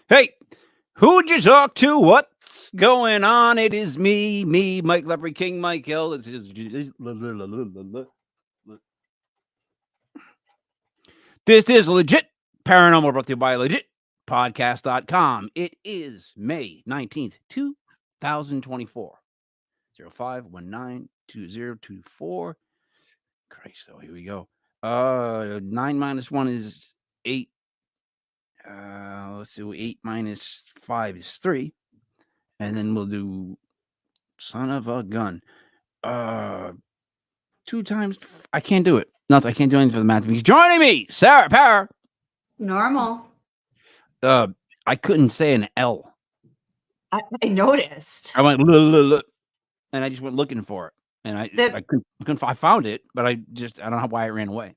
Hey, who'd you talk to? What's going on? It is me, Mike Leopard King, Mike L. This is Legit Paranormal, brought to you by LegitPodcastsdotcom. It is May 19th, 2024. 05192024. Christ, oh, here we go. 9 minus 1 is 8. Let's do 8 minus 5 is 3. And then we'll do son of a gun. 2 times. I can't do it. Nothing. I can't do anything for the math. Joining me, Sarah Parah. Normal. I couldn't say an L. I noticed. I went look, and I just went looking for it, and I couldn't. I found it, but I don't know why it ran away.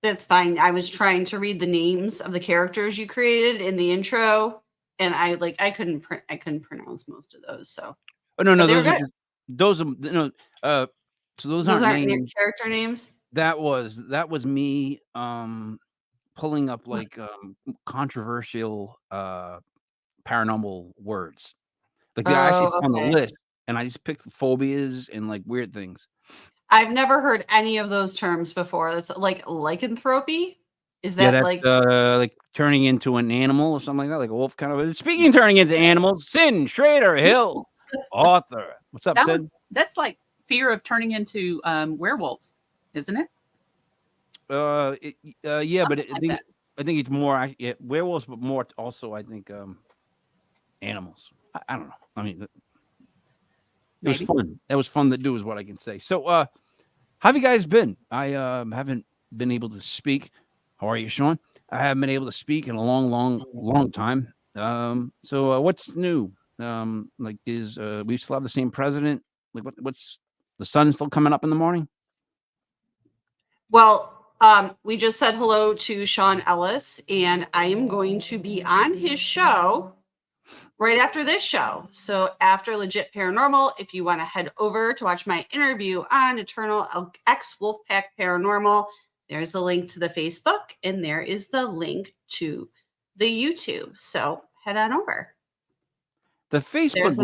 That's fine. I was trying to read the names of the characters you created in the intro, and I couldn't pronounce most of those. So no, those are no. So those aren't names. Character names. That was me pulling up controversial paranormal words. Like they actually on the list, and I just picked phobias and like weird things. I've never heard any of those terms before. That's like lycanthropy. Is that like turning into an animal or something like that, like a wolf kind of? Speaking of turning into animals, Cyn Shrader Hill Author. What's up, Cyn? That's like fear of turning into werewolves, isn't it? Yeah, but I think it's more werewolves, but more also I think animals. I don't know. I mean, it was fun. That was fun to do, is what I can say. So, how have you guys been? I haven't been able to speak. How are you, Sean? I haven't been able to speak in a long time. So what's new? We still have the same president? Like, what's the sun still coming up in the morning? Well, we just said hello to Sean Ellis, and I am going to be on his show right after this show. So after Legit Paranormal, if you want to head over to watch my interview on Eternal X Wolfpack Paranormal, there's a link to the Facebook, and there is the link to the YouTube. So head on over. The Facebook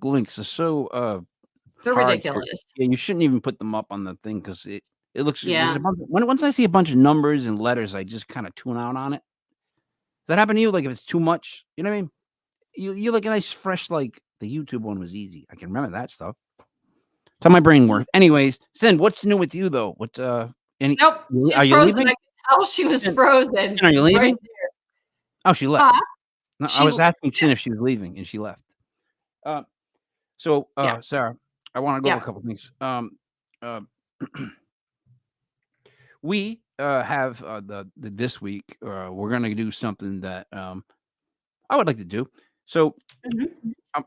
links are so they're ridiculous. Yeah, you shouldn't even put them up on the thing because it looks. Yeah. Once I see a bunch of numbers and letters, I just kind of tune out on it. Does that happen to you? Like if it's too much, you know what I mean? You like a nice fresh, like the YouTube one was easy. I can remember that stuff. That's how my brain works. Anyways, Cyn, what's new with you though? What nope. Are you frozen. Leaving? I can tell she was frozen. Cyn, are you leaving? Right there. Oh, she left. No, I was asking Cyn if she was leaving, and she left. Sarah, I want to go over a couple things. We have this week. We're gonna do something that I would like to do. So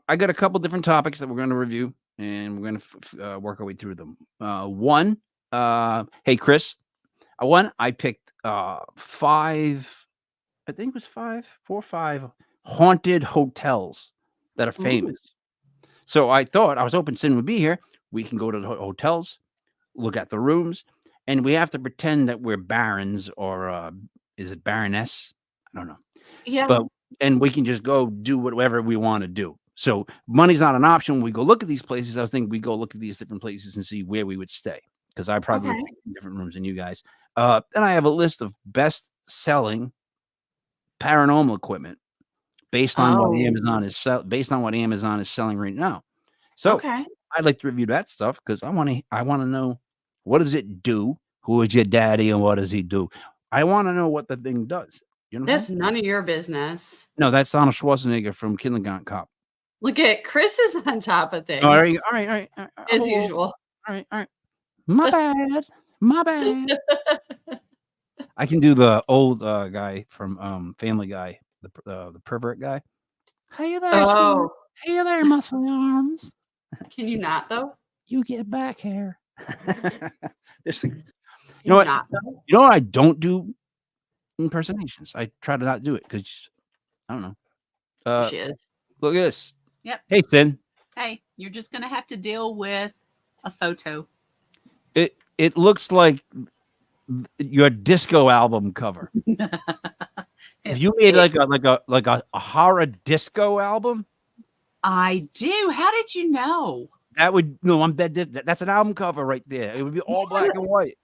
I got a couple different topics that we're going to review, and we're going to work our way through them. One, hey Chris, I picked 5. I think it was 4 or 5 haunted hotels that are famous. So I thought, I was hoping Cyn would be here. We can go to the hotels, look at the rooms, and we have to pretend that we're barons or is it baroness? I don't know. Yeah. And we can just go do whatever we want to do. So money's not an option. When we go look at these places, I was thinking we go look at these different places and see where we would stay, because I probably would pick different rooms than you guys. Then I have a list of best selling paranormal equipment based on what Amazon is selling right now. So I'd like to review that stuff because I want to know, what does it do? Who is your daddy and what does he do? I want to know what the thing does. You know, that's none of your business. No, that's Arnold Schwarzenegger from Kindergarten Cop. Look at Chris is on top of things. All right. As usual. All right. My bad. I can do the old guy from Family Guy, the pervert guy. Hey there, hey there, muscle arms. Can you not though? You get back here. You know what? You know what I don't do? Impersonations. I try to not do it because I don't know. She is. Look at this. Yep. Hey, Cyn. Hey, you're just gonna have to deal with a photo. It looks like your disco album cover. If you made like a horror disco album, I do. How did you know? that would that's an album cover right there. It would be all black and white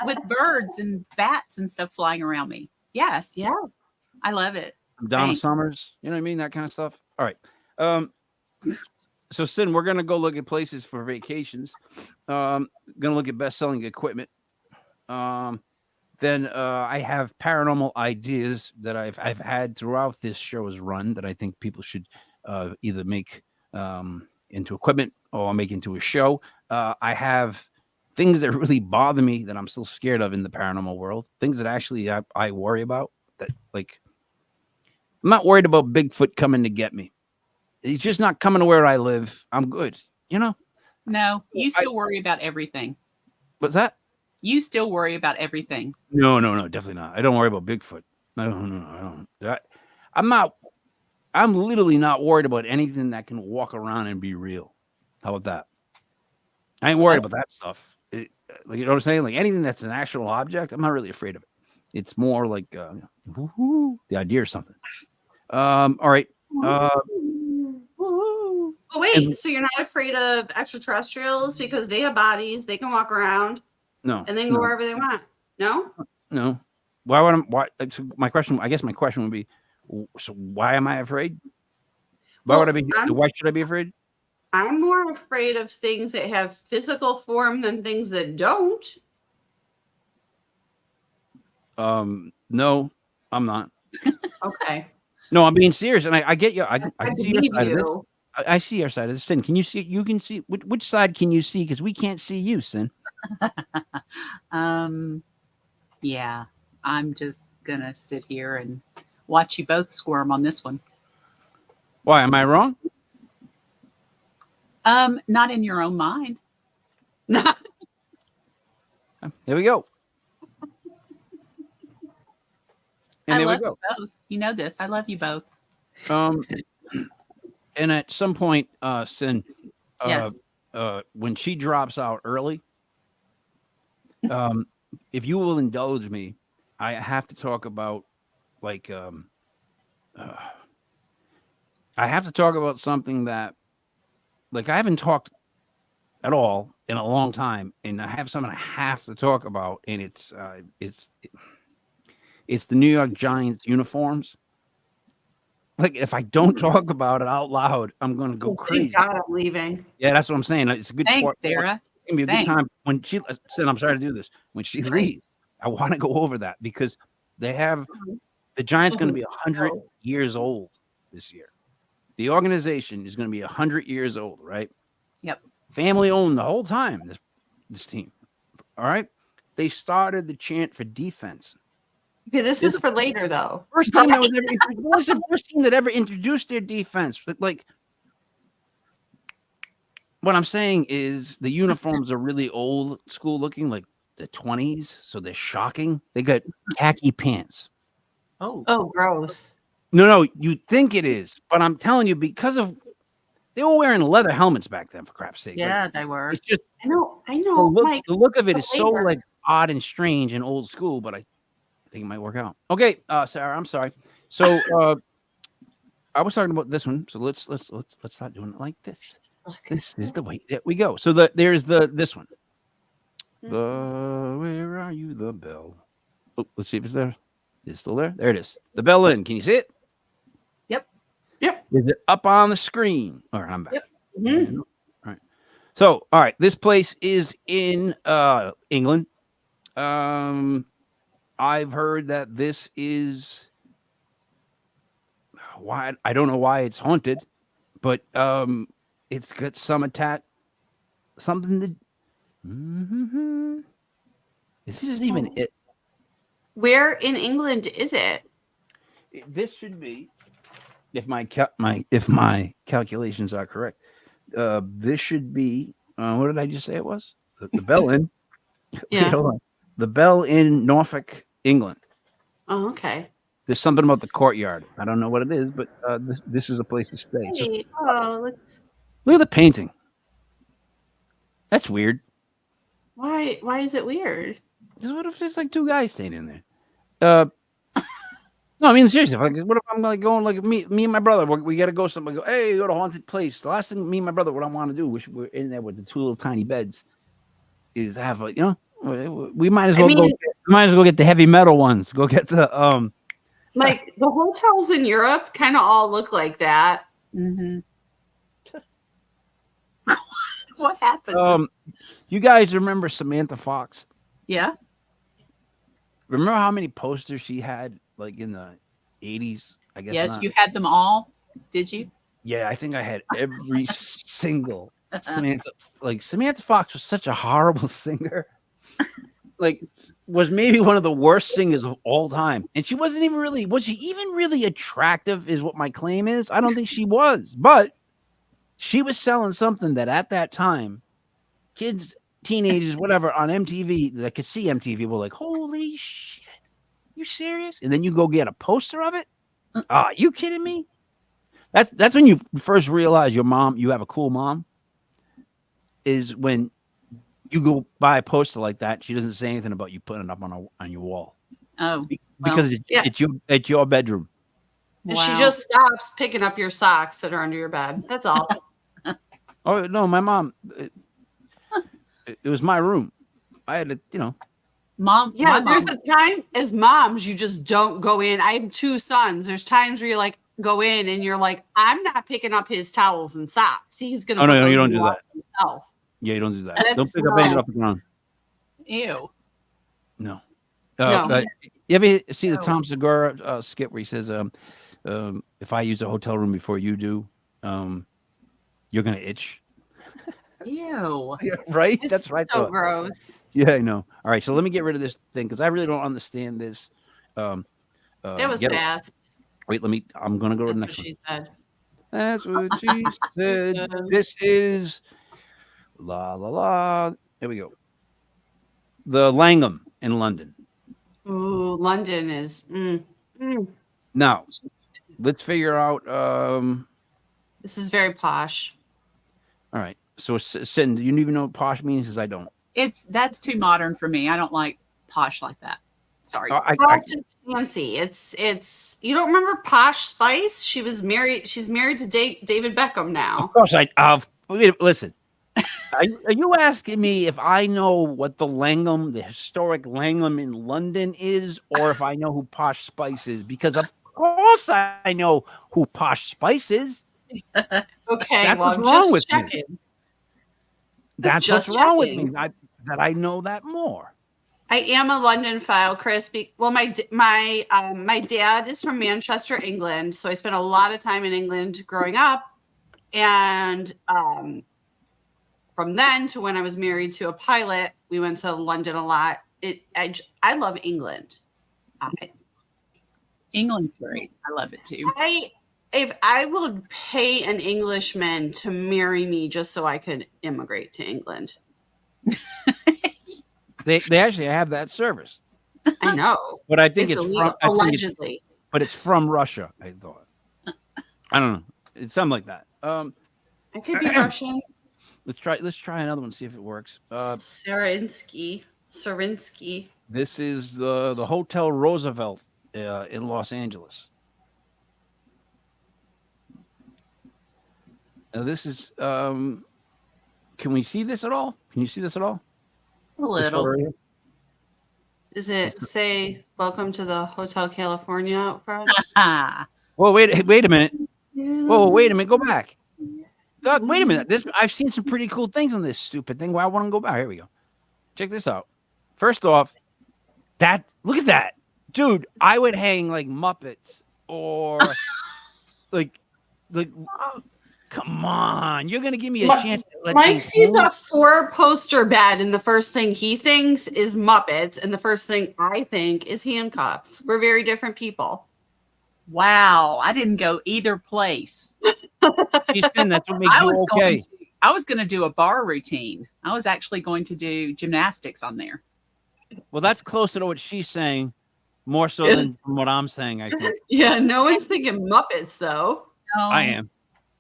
With birds and bats and stuff flying around me. Yes. Yeah. I love it. Donna Thanks. Summers, you know what I mean? That kind of stuff. All right. So Cyn, we're gonna go look at places for vacations. Gonna look at best-selling equipment. Then I have paranormal ideas that I've had throughout this show's run that I think people should either make into equipment or make into a show. I have things that really bother me that I'm still scared of in the paranormal world. Things that actually I worry about. That like I'm not worried about Bigfoot coming to get me. He's just not coming to where I live. I'm good. You know? No, you still worry about everything. What's that? You still worry about everything. No, definitely not. I don't worry about Bigfoot. No, I don't. I'm literally not worried about anything that can walk around and be real. How about that? I ain't worried about that stuff. You know what I'm saying? Like anything that's an actual object, I'm not really afraid of it. It's more like the idea or something. All right. But wait, so you're not afraid of extraterrestrials because they have bodies, they can walk around, No, and then go wherever they want? No. Why would I? Why? So my question would be, so why am I afraid? Why would I be? Why should I be afraid? I'm more afraid of things that have physical form than things that don't. No, I'm not. Okay. No, I'm being serious, and I get you. I see your believe side of this. you. I see your side of this. Cyn, can you see? You can see which side can you see? Because we can't see you, Cyn. Yeah, I'm just gonna sit here and watch you both squirm on this one. Why am I wrong? Not in your own mind. Here we go. And I there we love go. you both. You know this. I love you both. And at some point, Cyn, Yes. When she drops out early, if you will indulge me, I have to talk about like I have to talk about something that like I haven't talked at all in a long time, and I have something I have to talk about, and it's the New York Giants uniforms. Like if I don't talk about it out loud, I'm gonna go crazy. Thank God I'm leaving. Yeah, that's what I'm saying. It's a good Thanks, part. Sarah. It's gonna be a good time when she said, "I'm sorry to do this." When she leaves, I want to go over that because they have the Giants going to be 100 years old this year. The organization is going to be 100 years old, right? Yep. Family owned the whole time. This team, all right. They started the chant for defense. Okay, this is for later though. First team that was the first team that ever introduced their defense. Like, what I'm saying is the uniforms are really old school looking, like the 20s. So they're shocking. They got khaki pants. Oh, gross. No, you think it is, but I'm telling you, because of they were wearing leather helmets back then, for crap's sake. Yeah, like, they were. It's just I know. the look of it is so later. like odd and strange and old school, but I think it might work out. Okay, Sarah, I'm sorry. So I was talking about this one, so let's start doing it like this. This is the way that we go. So there's this one. Where are you? The bell. Oh, let's see if it's there. Is it still there? There it is. The bell in. Can you see it? Yep. Is it up on the screen? All right, I'm back. Yep. Mm-hmm. All right. So, all right, this place is in England. I've heard that this is why I don't know why it's haunted, but it's got something that. Is this even it? Where in England is it? This should be, if my calculations are correct, this should be. What did I just say it was? The Bell Inn. Yeah. Wait, hold on. The Bell Inn, Norfolk, England. Oh, okay. There's something about the courtyard. I don't know what it is, but this is a place to stay. So, Hey, look at the painting. That's weird. why? Why is it weird? What if there's like two guys staying in there? No, I mean seriously. Like, what if I'm like going like me and my brother? We got to go somewhere. Go, hey, go to a haunted place. The last thing me and my brother, what I want to do, which we're in there with the 2 little tiny beds, is have a we might as I well go. mean, We might as well get the heavy metal ones. Go get the like the hotels in Europe kind of all look like that. Mm-hmm. What happened? You guys remember Samantha Fox? Yeah. Remember how many posters she had like in the 80s? I guess Yes, not. you had them all. Did you? Yeah, I think I had every single Samantha. Like Samantha Fox was such a horrible singer. Like, was maybe one of the worst singers of all time. And she wasn't even really. Was she even really attractive? Is what my claim is. I don't think she was, but she was selling something that at that time, kids, teenagers, whatever, on MTV that could see MTV were like, "Holy shit, you serious?" And then you go get a poster of it. Are you kidding me? That's when you first realize you have a cool mom, is when you go buy a poster like that. She doesn't say anything about you putting it up on your wall. Oh, because it's your bedroom. And wow. she just stops picking up your socks that are under your bed. That's all. Oh no, my mom. It was my room. I had to, Mom. Yeah, my there's mom, a time as moms you just don't go in. I have 2 sons. There's times where you're like go in and you're like, I'm not picking up his towels and socks. He's gonna Oh put no, those you don't in the do wash that. himself. Yeah, you don't do that. And Don't it's pick up anything not- off the ground. Ew. No. No. You ever see the No. Tom Segura skit where he says, "If I use a hotel room before you do, you're gonna itch." Ew. Yeah, right. It's That's right. so gross. Yeah, I know. All right, so let me get rid of this thing because I really don't understand this. It was get it- fast. Wait, I'm gonna go to That's the what next one. she said. That's what she said. said. This is la la la. Here we go. The Langham in London. Ooh, London is. Now, let's figure out. This is very posh. All right. So, Cyn, do you even know what posh means? Because I don't. That's too modern for me. I don't like posh like that. Sorry. Posh is fancy. It's. You don't remember Posh Spice? She's married to David Beckham now. Of course, listen. Are you asking me if I know what the Langham, the historic Langham in London is, or if I know who Posh Spice is? Because of course I know who Posh Spice is. Okay, That's well, what's I'm wrong just with me. checking. That's Just what's wrong with checking. me. That I know that more. I am a London file, Chris. Well, my dad is from Manchester, England, so I spent a lot of time in England growing up, and from then to when I was married to a pilot, we went to London a lot. I love England. England's great. I love it too. If I would pay an Englishman to marry me just so I could immigrate to England. They actually have that service. I know. But I think it's illegal, from allegedly. But it's from Russia, I thought. I don't know. It's something like that. It could be Russian. Let's try another one, see if it works. Serinsky. This is the Hotel Roosevelt in Los Angeles. Now this is can we see this at all? Can you see this at all? A little. Does it say welcome to the Hotel California out front? Well, wait a minute. Whoa, wait a minute. Go back. Doug, wait a minute. I've seen some pretty cool things on this stupid thing. Why I want to go back. Here we go. Check this out. First off, look at that. Dude, I would hang like Muppets or like come on. You're gonna give me a chance to let Mike sees a 4-poster bed, and the first thing he thinks is Muppets, and the first thing I think is handcuffs. We're very different people. Wow, I didn't go either place. She's saying that's what makes you okay. I was going to do a bar routine. I was actually going to do gymnastics on there. Well, that's closer to what she's saying, more so than from what I'm saying, I think. Yeah, no one's thinking Muppets, though. No, I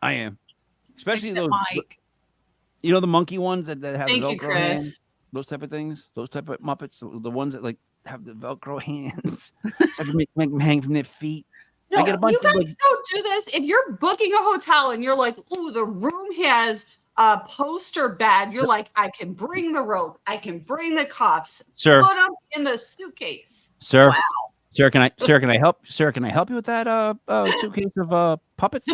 am. Especially those, Mike. you know, the monkey ones that have Thank the you, Velcro hands? Chris. Those type of things, those type of Muppets, the ones that like have the Velcro hands, so I can make them hang from their feet. No, I get a bunch you of guys don't do this. If you're booking a hotel and you're like, "Ooh, the room has a poster bed," you're like, "I can bring the rope. I can bring the cuffs. Sir. Put them in the suitcase." Sir, Wow. sir, can I help? Sir, can I help you with that suitcase of puppets?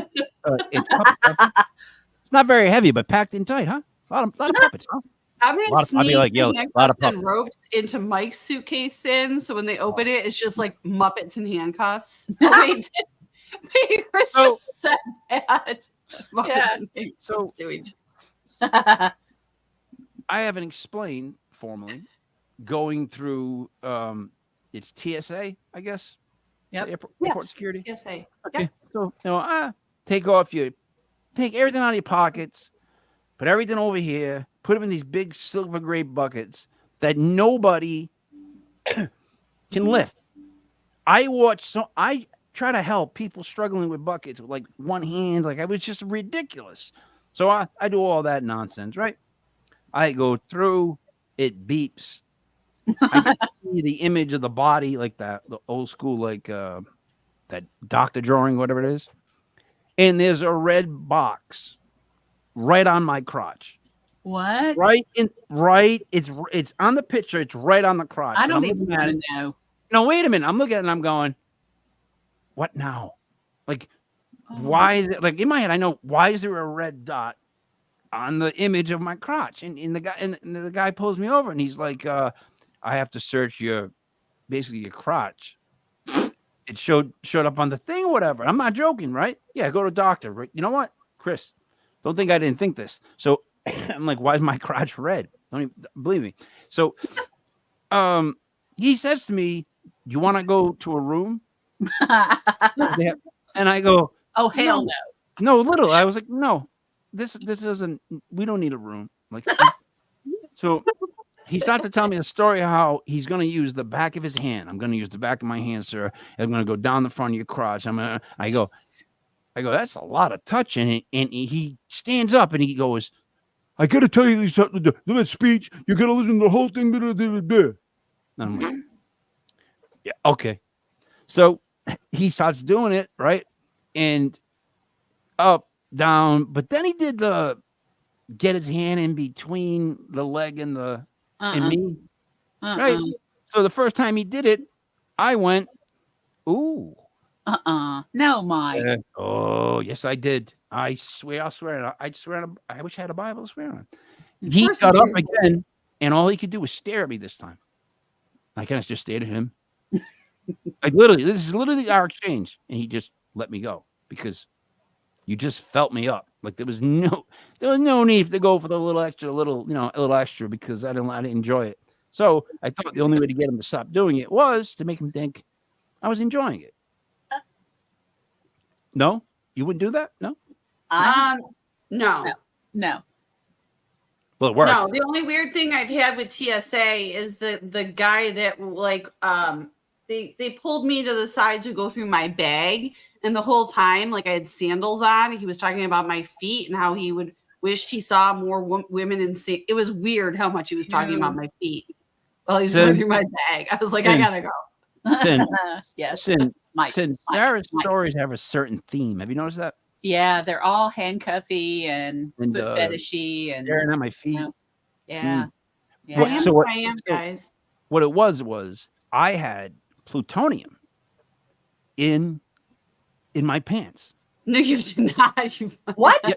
It's not very heavy, but packed in tight, huh? A lot of puppets, huh? I'm gonna I'll be sneak like, yo, the a lot of handcuffs and puppets. ropes into Mike's suitcase in, so when they open it, it's just like Muppets and handcuffs. Oh wait, wait, Chris So- just said that. Muppets Yeah. and handcuffs So- to each. I haven't explained formally going through it's TSA, I guess. Yep. Airport Yes. security. PSA. Okay. So take everything out of your pockets, put everything over here, put them in these big silver gray buckets that nobody can lift. I try to help people struggling with buckets with like one hand, like I was just ridiculous. So I do all that nonsense, right? I go through, it beeps. I get to see the image of the body, like the old school, like that doctor drawing, whatever it is. And there's a red box right on my crotch. What? It's on the picture. It's right on the crotch. I And don't I'm even looking at want it. to know. No, wait a minute. I'm looking at it and I'm going, what now? Like, Oh. why is it like in my head? I know why is there a red dot on the image of my crotch? And the guy pulls me over and he's like, I have to search basically your crotch. It showed up on the thing or whatever. I'm not joking, right? Yeah, go to a doctor. Right? You know what, Chris? Don't think I didn't think this. So I'm like, why is my crotch red? Don't even believe me. So he says to me, you want to go to a room? And I go, Oh, hell no. no, little. I was like, no, this isn't, we don't need a room. Like, so he starts to tell me the story of how he's going to use the back of his hand. I'm going to use the back of my hand, sir. I'm going to go down the front of your crotch. I go, that's a lot of touch. And he stands up and he goes, I got to tell you something. That speech, you got to listen to the whole thing. And I'm like, yeah, okay. So he starts doing it, right? And up, down. But then he did get his hand in between the leg and and me. Right. So the first time he did it, I went, ooh. No, Mike. Oh, yes, I did. I swear. I wish I had a Bible to swear on. He course got you up did. again, and all he could do was stare at me this time. I kind of just stared at him. Like literally, this is literally our exchange, and he just let me go because you just felt me up. Like there was no need to go for the little extra because I didn't enjoy it. So I thought the only way to get him to stop doing it was to make him think I was enjoying it. No, you wouldn't do that. No. No. No. Well, it worked. No, the only weird thing I've had with TSA is the guy that like they pulled me to the side to go through my bag, and the whole time like I had sandals on. He was talking about my feet and how he would wished he saw more women in. It was weird how much he was talking about my feet while he's going through my bag. I was like, I gotta go. Cyn, Yes. Cyn, Mike. Sarah's Mike. stories have a certain theme. Have you noticed that? Yeah, they're all handcuffy and foot And, fetishy and Staring at my feet. yeah. Yeah. What- so what- I am, guys. What it was I had plutonium in my pants. No, you did not. You What?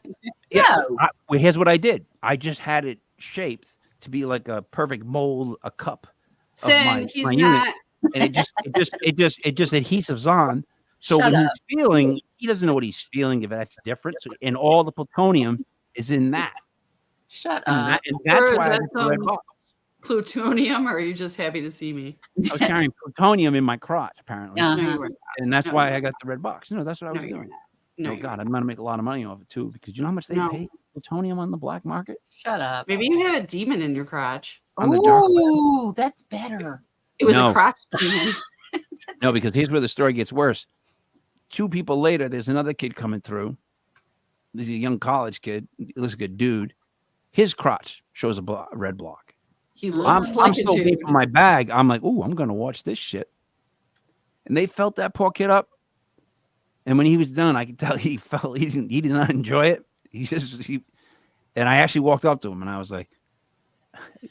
Yeah. No. Well, here's what I did. I just had it shaped to be like a perfect mold, a cup of Cyn, he's my not. unit, and it just adhesives on. So Shut when up. he's feeling, he doesn't know what he's feeling if that's different. So, and all the plutonium is in that. Shut And, up. that's Sir, is why I that got the red some- box. Plutonium, or are you just happy to see me? I was carrying plutonium in my crotch, apparently. Uh-huh. No, you were not. And that's No. why I got the red box. No, that's what I No, was you were doing. not. No, Oh you God, were I'm gonna make a lot of money off it too, because you know how much they No. pay plutonium on the black market? Shut up. Maybe you had a demon in your crotch. On the dark web. Ooh, that's better. It was No. a crotch demon. No, because here's where the story gets worse. 2 people later, there's another kid coming through. This is a young college kid. He looks like a dude. His crotch shows a red block. He I'm looked like a still paying dude. for my bag. I'm like, ooh, I'm gonna watch this shit. And they felt that poor kid up. And when he was done, I could tell he did not enjoy it. And I actually walked up to him and I was like,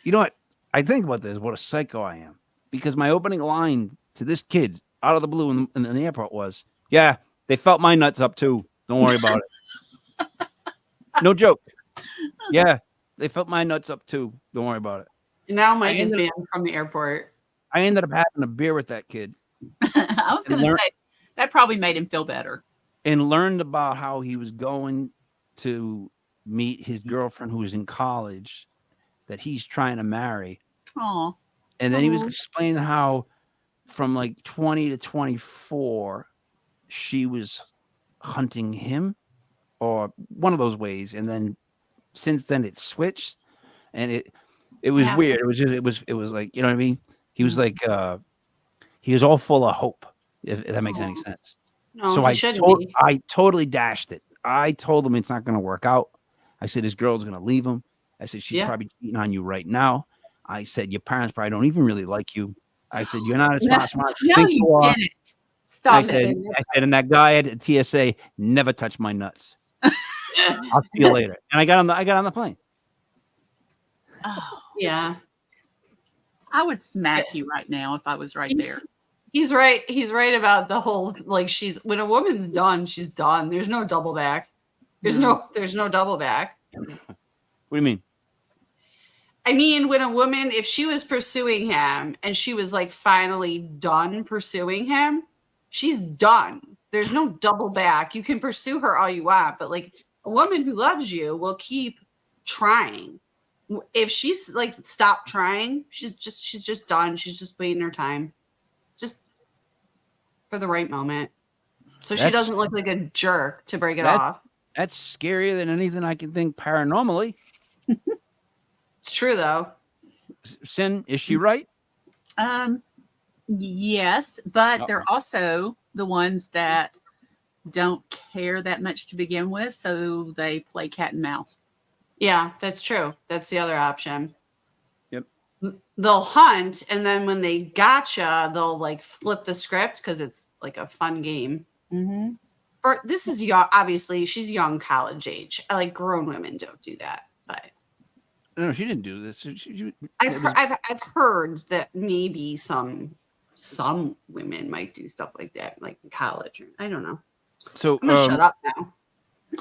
you know what? I think about this, what a psycho I am. Because my opening line to this kid out of the blue in the airport was, yeah, they felt my nuts up too. Don't worry about it. No joke. Yeah, they felt my nuts up too. Don't worry about it. And now Mike is banned from the airport. I ended up having a beer with that kid. I was going to say that probably made him feel better. And learned about how he was going to meet his girlfriend who was in college that he's trying to marry. Oh. And then he was explaining how from like 20 to 24, she was hunting him or one of those ways. And then since then it switched and it was weird. It was like, you know what I mean? He was like, he was all full of hope, if that makes any sense. No, so I totally dashed it. I told him it's not going to work out. I said, his girl's going to leave him. I said, she's probably cheating on you right now. I said, your parents probably don't even really like you. I said, you're not as smart. No, you didn't. Stop I said, and that guy at TSA never touched my nuts. I'll see you later. And I got on the plane. Oh, yeah. I would smack you right now if I was right there. He's right. He's right about the whole, like, when a woman's done, she's done. There's no double back. There's no double back. What do you mean? I mean, when a woman, if she was pursuing him and she was like finally done pursuing him, she's done. There's no double back. You can pursue her all you want, but like a woman who loves you will keep trying. If she's like stopped trying, she's just done. She's just waiting her time, just for the right moment, so she doesn't look like a jerk to break it off. That's scarier than anything I can think paranormally. It's true though. Cyn, is she right? Yes, but they're also the ones that don't care that much to begin with, so they play cat and mouse. Yeah, that's true. That's the other option. Yep. They'll hunt, and then when they gotcha, they'll like flip the script because it's like a fun game. Mm-hmm. Or this is young. Obviously, she's young, college age. Like grown women don't do that, but no, she didn't do this. I've heard that maybe some women might do stuff like that, like in college. I don't know. So I'm gonna shut up now.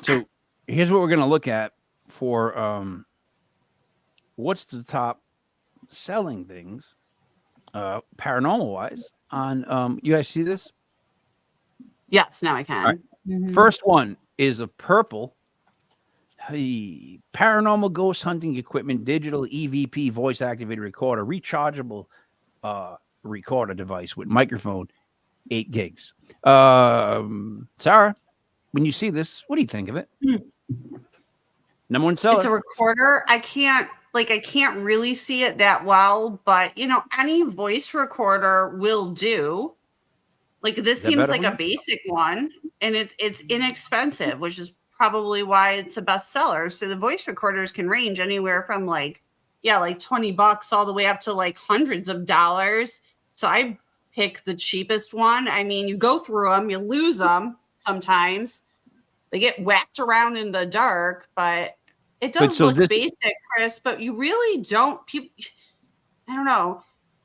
So here's what we're gonna look at for what's the top selling things paranormal wise on you guys see this? Yes, now I can. Right. Mm-hmm. First one is a purple paranormal ghost hunting equipment, digital EVP voice activated recorder, rechargeable recorder device with microphone, 8 gigs. Sarah, when you see this, what do you think of it? Number one seller. It's a recorder. I can't really see it that well, but you know, any voice recorder will do. Like this seems like a basic one, and it's inexpensive, which is probably why it's a bestseller. So the voice recorders can range anywhere from like $20 all the way up to like hundreds of dollars. So I pick the cheapest one. I mean, you go through them, you lose them sometimes. They get whacked around in the dark, but it does look basic, Chris, but you really don't. I don't know.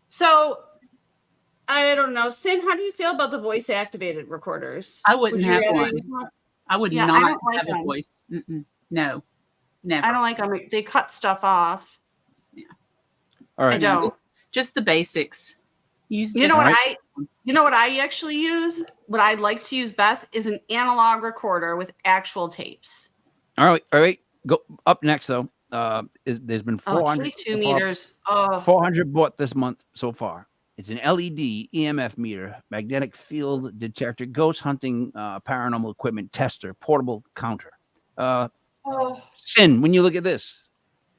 So I don't know. Cyn, how do you feel about the voice activated recorders? I wouldn't have one. I would not have a voice. No, never. I don't like them. They cut stuff off. Yeah. All right. I don't. Just the basics. You know what I actually use? What I like to use best is an analog recorder with actual tapes. All right. Go up next though. There's been 400 2 meters. 400 bought this month so far. It's an LED EMF meter, magnetic field detector, ghost hunting paranormal equipment tester, portable counter. Cyn, when you look at this,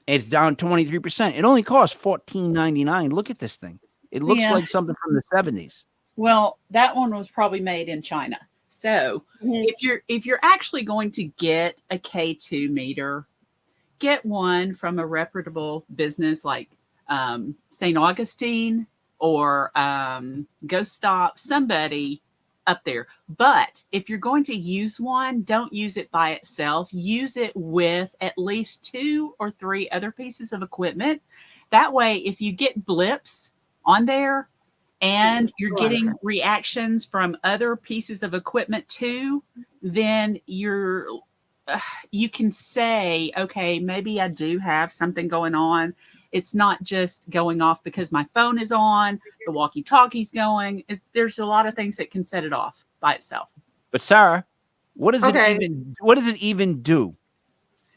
it's down 23%. It only costs $14.99. Look at this thing. It looks like something from the 70s. Well, that one was probably made in China. So if you're actually going to get a K2 meter, get one from a reputable business like St. Augustine or Go Stop, somebody up there. But if you're going to use one, don't use it by itself. Use it with at least 2 or 3 other pieces of equipment. That way, if you get blips on there and you're getting reactions from other pieces of equipment too, then you can say, okay, maybe I do have something going on. It's not just going off because my phone is on, the walkie-talkie's going. There's a lot of things that can set it off by itself. But Sarah, what does it even do?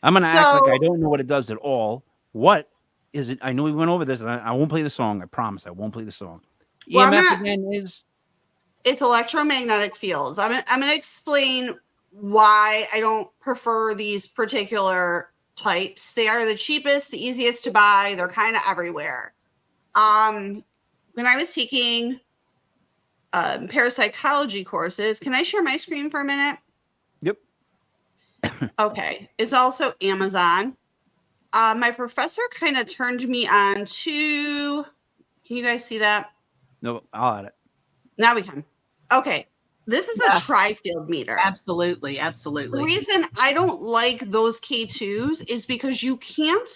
I'm going to act like I don't know what it does at all. What is it? I know we went over this, and I won't play the song. I promise I won't play the song. Well, EMF again is? It's electromagnetic fields. I'm going to explain why I don't prefer these particular types. They are the cheapest, the easiest to buy. They're kind of everywhere. When I was taking parapsychology courses, can I share my screen for a minute? Yep. Okay. It's also Amazon. My professor kind of turned me on to, can you guys see that? No, I'll add it. Now we can. Okay. This is a tri-field meter. Absolutely. Absolutely. The reason I don't like those K2s is because you can't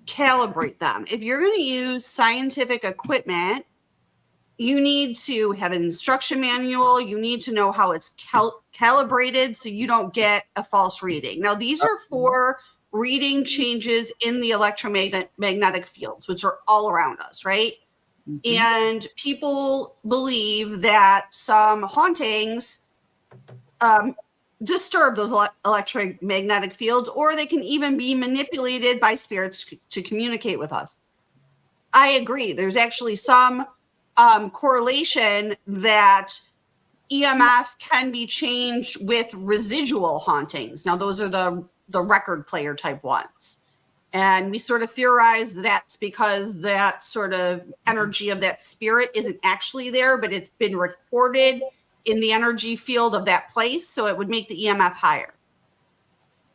calibrate them. If you're going to use scientific equipment, you need to have an instruction manual. You need to know how it's calibrated so you don't get a false reading. Now, these are for reading changes in the electromagnetic fields, which are all around us, right? Mm-hmm. And people believe that some hauntings disturb those electromagnetic fields, or they can even be manipulated by spirits to communicate with us. I agree. There's actually some correlation that EMF can be changed with residual hauntings. Now, those are the record player type ones. And we sort of theorize that's because that sort of energy of that spirit isn't actually there, but it's been recorded in the energy field of that place. So it would make the EMF higher.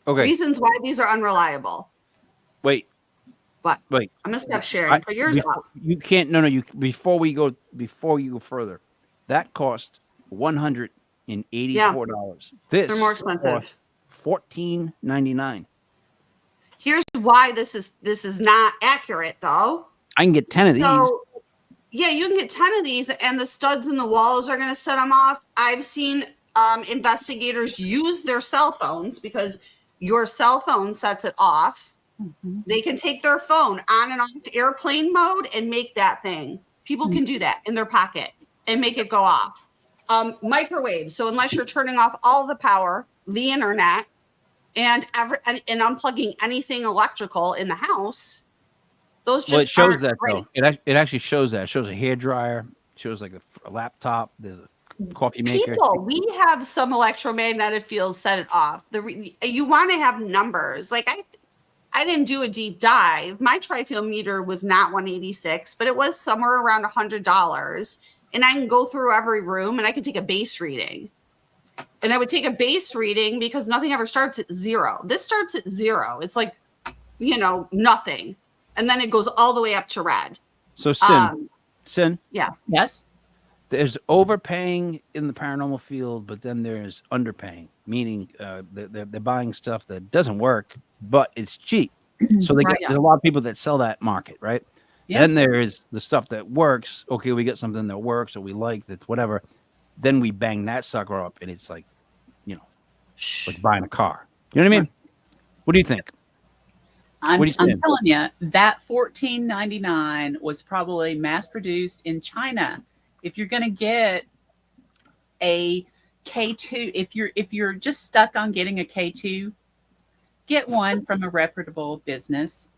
Okay. Reasons why these are unreliable. Wait. What? Wait. I'm going to stop sharing. Put yours up. You can't. No. Before you go further, that cost $184. This they're more expensive. $14.99. Here's why this is not accurate, though. I can get 10 of these. Yeah, you can get 10 of these, and the studs in the walls are going to set them off. I've seen investigators use their cell phones because your cell phone sets it off. Mm-hmm. They can take their phone on and off airplane mode and make that thing. People can do that in their pocket and make it go off. Microwaves. So unless you're turning off all the power, the internet, and unplugging anything electrical in the house, those just it shows that great. Though it actually shows that. It shows a hairdryer, shows like a laptop, there's a coffee maker. We have some electromagnetic fields set it off. You want to have numbers. Like I didn't do a deep dive. My tri-field meter was not $186, but it was somewhere around $100. And I can go through every room and I can take a base reading. And I would take a base reading because nothing ever starts at 0. This starts at 0. It's like, nothing. And then it goes all the way up to red. So, Cyn. Yeah. Yes. There's overpaying in the paranormal field, but then there's underpaying, meaning they're buying stuff that doesn't work, but it's cheap. So there's a lot of people that sell that market, right? Yeah. Then there is the stuff that works. Okay, we get something that works or we like that's whatever. Then we bang that sucker up, and it's like, like buying a car. You know what I mean? What do you think? I'm telling you, that $14.99 was probably mass produced in China. If you're going to get a K2, if you're just stuck on getting a K2, get one from a reputable business.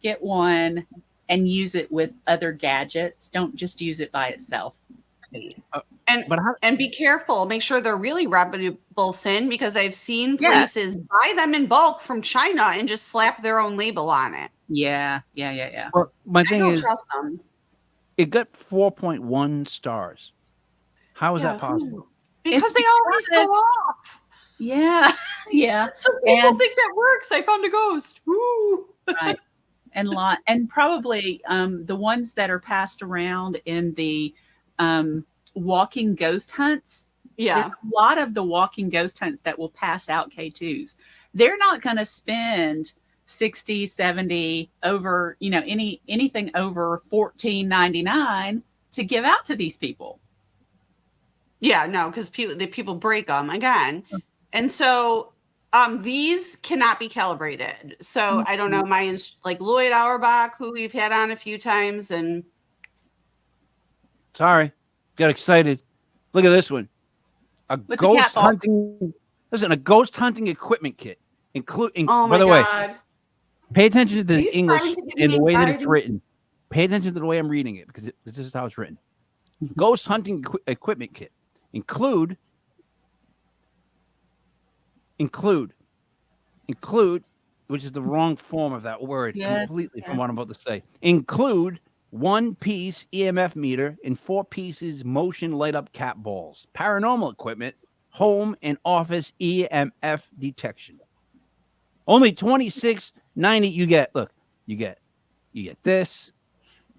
Get one and use it with other gadgets. Don't just use it by itself. And be careful. Make sure they're really reputable, Cyn, because I've seen places buy them in bulk from China and just slap their own label on it. Yeah. Well, my thing is, trust them. It got 4.1 stars. How is that possible? Because they always go off. Yeah. So people think that works. I found a ghost. Woo. Right. and probably the ones that are passed around in the walking ghost hunts. Yeah. There's a lot of the walking ghost hunts that will pass out K2s. They're not going to spend 60, 70 over, anything over $14.99 to give out to these people. Yeah, no, because people break them again. And so these cannot be calibrated. So I don't know, like Lloyd Auerbach, who we've had on a few times, and sorry, got excited. Look at this one. A ghost hunting equipment kit, including. By the way, pay attention to the English and the way that it's written. Pay attention to the way I'm reading it, because this is how it's written. Ghost hunting equipment kit include, which is the wrong form of that word completely from what I'm about to say. Include 1-piece EMF meter and 4 pieces motion light up cat balls, paranormal equipment, home and office EMF detection. Only $26.90. You get this,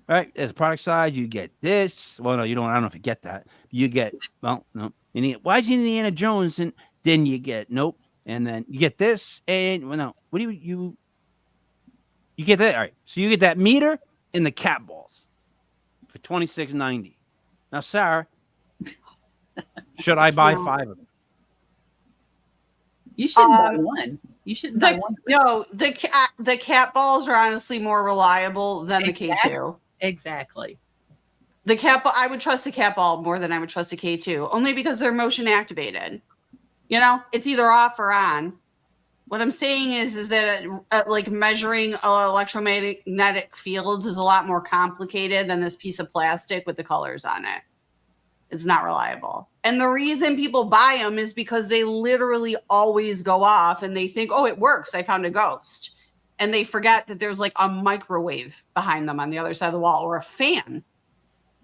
right? As a product side, you get this. Well, no, you don't. I don't know if you get that. You get, well, no. Why is Indiana Jones? And then you get, nope. And then you get this, and well, no. What do you get that? All right. So you get that meter and the cat balls for $26.90. Now, Sarah, should I buy 5 of them? You shouldn't buy one. You shouldn't buy one. No, the cat balls are honestly more reliable than the K2. Exactly. The cat ball, I would trust a cat ball more than I would trust a K2, only because they're motion activated. It's either off or on. What I'm saying is that like measuring electromagnetic fields is a lot more complicated than this piece of plastic with the colors on it. It's not reliable. And the reason people buy them is because they literally always go off and they think, oh, it works. I found a ghost. And they forget that there's like a microwave behind them on the other side of the wall, or a fan,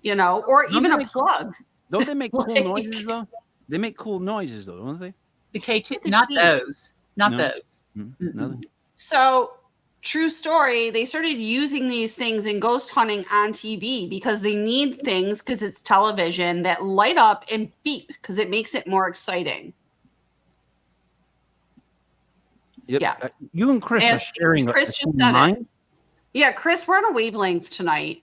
or even a plug. Don't they make cool noises though? They make cool noises though, don't they? The K2, not those. Not those. Nothing. So, true story, they started using these things in ghost hunting on TV because they need things, because it's television, that light up and beep because it makes it more exciting. Yep. Yeah. You and Chris are sharing Chris just said it. Yeah, Chris, we're on a wavelength tonight.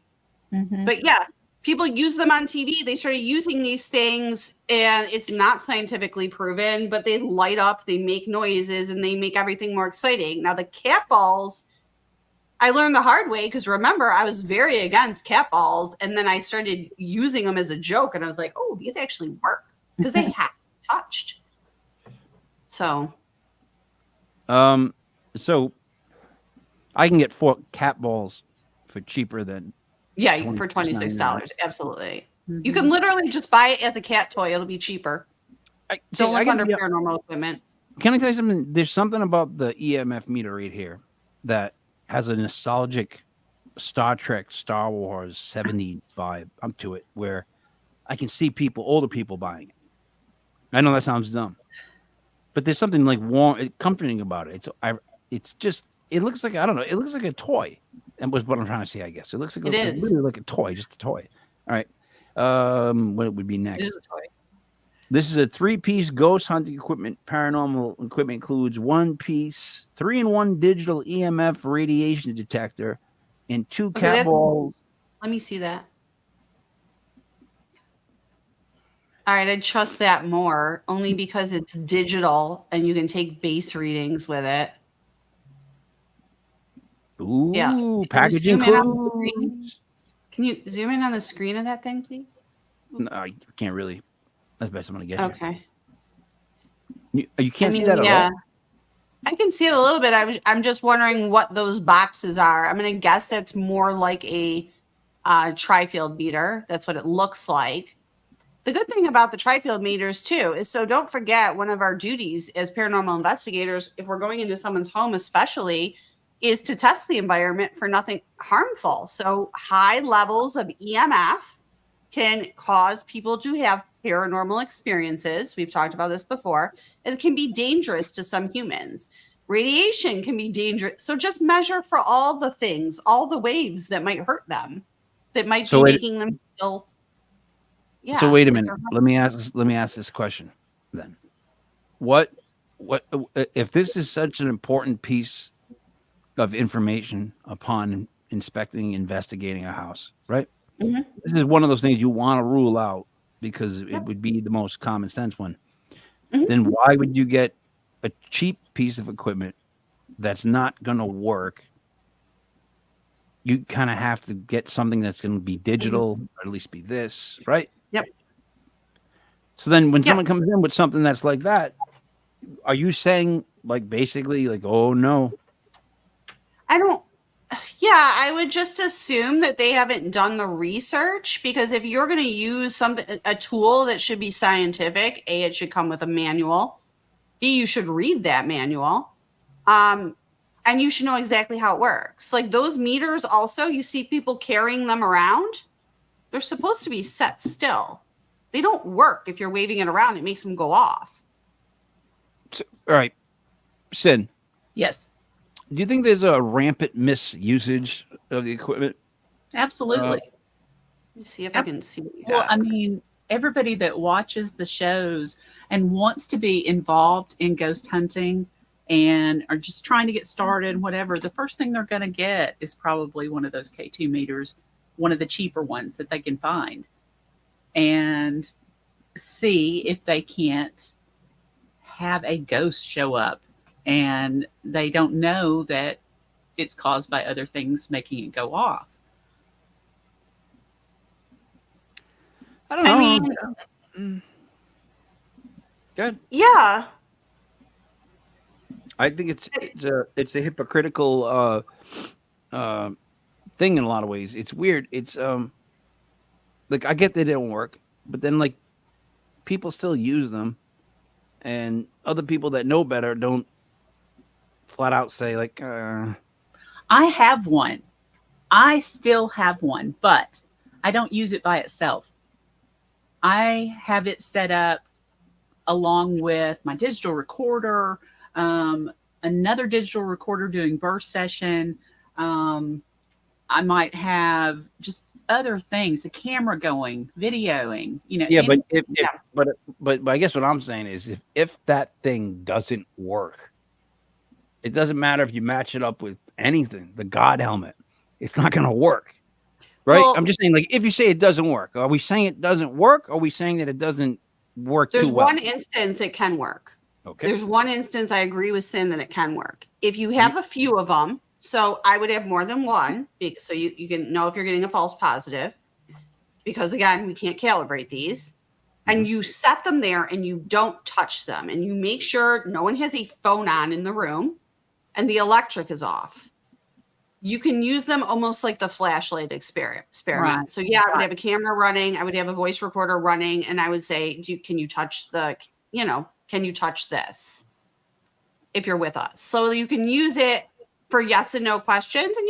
Mm-hmm. But yeah, people use them on TV. They started using these things, and it's not scientifically proven, but they light up, they make noises, and they make everything more exciting. Now, the cat balls, I learned the hard way, because remember, I was very against cat balls, and then I started using them as a joke, and I was like, oh, these actually work, because they have to be touched. So I can get 4 cat balls for cheaper than for $26. Absolutely. Mm-hmm. You can literally just buy it as a cat toy. It'll be cheaper. Don't look under paranormal equipment. Can I tell you something? There's something about the EMF meter right here that has a nostalgic Star Trek, Star Wars 70s vibe. I'm to it, where I can see older people buying it. I know that sounds dumb, but there's something like warm, comforting about it. It looks like, I don't know, it looks like a toy. That was what I'm trying to say, I guess. It looks like literally like a toy, just a toy. All right. What would be next? It is a toy. This is a 3-piece ghost hunting equipment. Paranormal equipment includes 1-piece 3-in-1 digital EMF radiation detector and 2 cat balls. Let me see that. All right, I trust that more, only because it's digital and you can take base readings with it. Ooh, yeah. Package includes. Can you zoom in on the screen of that thing, please? No, I can't really. That's the best I'm going to get okay. You can't see that at all? I can see it a little bit. I'm just wondering what those boxes are. I'm going to guess that's more like a tri-field meter. That's what it looks like. The good thing about the tri-field meters, too, is so don't forget, one of our duties as paranormal investigators, if we're going into someone's home especially, is to test the environment for nothing harmful. So high levels of EMF can cause people to have paranormal experiences. We've talked about this before. It can be dangerous to some humans. Radiation can be dangerous. So just measure for all the things, all the waves that might hurt them, that might be making them feel. Yeah. So wait a minute. Let me ask this question then. What if this is such an important piece of information upon investigating a house, right? Mhm. This is one of those things you want to rule out because it would be the most common sense one. Mhm. Then why would you get a cheap piece of equipment that's not going to work? You kind of have to get something that's going to be digital, or at least be this, right? Yep. So then when someone comes in with something that's like that, are you saying like basically like, oh no? I would just assume that they haven't done the research, because if you're going to use a tool that should be scientific, A, it should come with a manual. B, you should read that manual. And you should know exactly how it works. Like those meters also, you see people carrying them around. They're supposed to be set still. They don't work if you're waving it around. It makes them go off. So, all right. Cyn. Yes. Do you think there's a rampant misusage of the equipment? Absolutely. Let me see if I can see. Well, I mean, everybody that watches the shows and wants to be involved in ghost hunting and are just trying to get started, whatever, the first thing they're going to get is probably one of those K2 meters, one of the cheaper ones that they can find, and see if they can't have a ghost show up and they don't know that it's caused by other things making it go off. I don't know. I mean, good. Yeah. I think it's a hypocritical thing in a lot of ways. It's weird. It's like I get they didn't work, but then like people still use them, and other people that know better don't flat out say like. I have one. I still have one, but I don't use it by itself. I have it set up along with my digital recorder, another digital recorder doing burst session. I might have just other things, the camera going, videoing, Yeah, but I guess what I'm saying is if that thing doesn't work, it doesn't matter if you match it up with anything, the God helmet, it's not going to work. Right? Well, I'm just saying, like, if you say it doesn't work, are we saying it doesn't work? Or are we saying that it doesn't work There's too well? one instance it can work. Okay. There's one instance I agree with Cyn that it can work. If you have a few of them, so I would have more than one, so you can know if you're getting a false positive, because again, we can't calibrate these. And you set them there and you don't touch them, and you make sure no one has a phone on in the room and the electric is off. You can use them almost like the flashlight experiment. Right. So yeah, I would have a camera running, I would have a voice recorder running, and I would say, can you touch can you touch this if you're with us? So you can use it for yes and no questions, and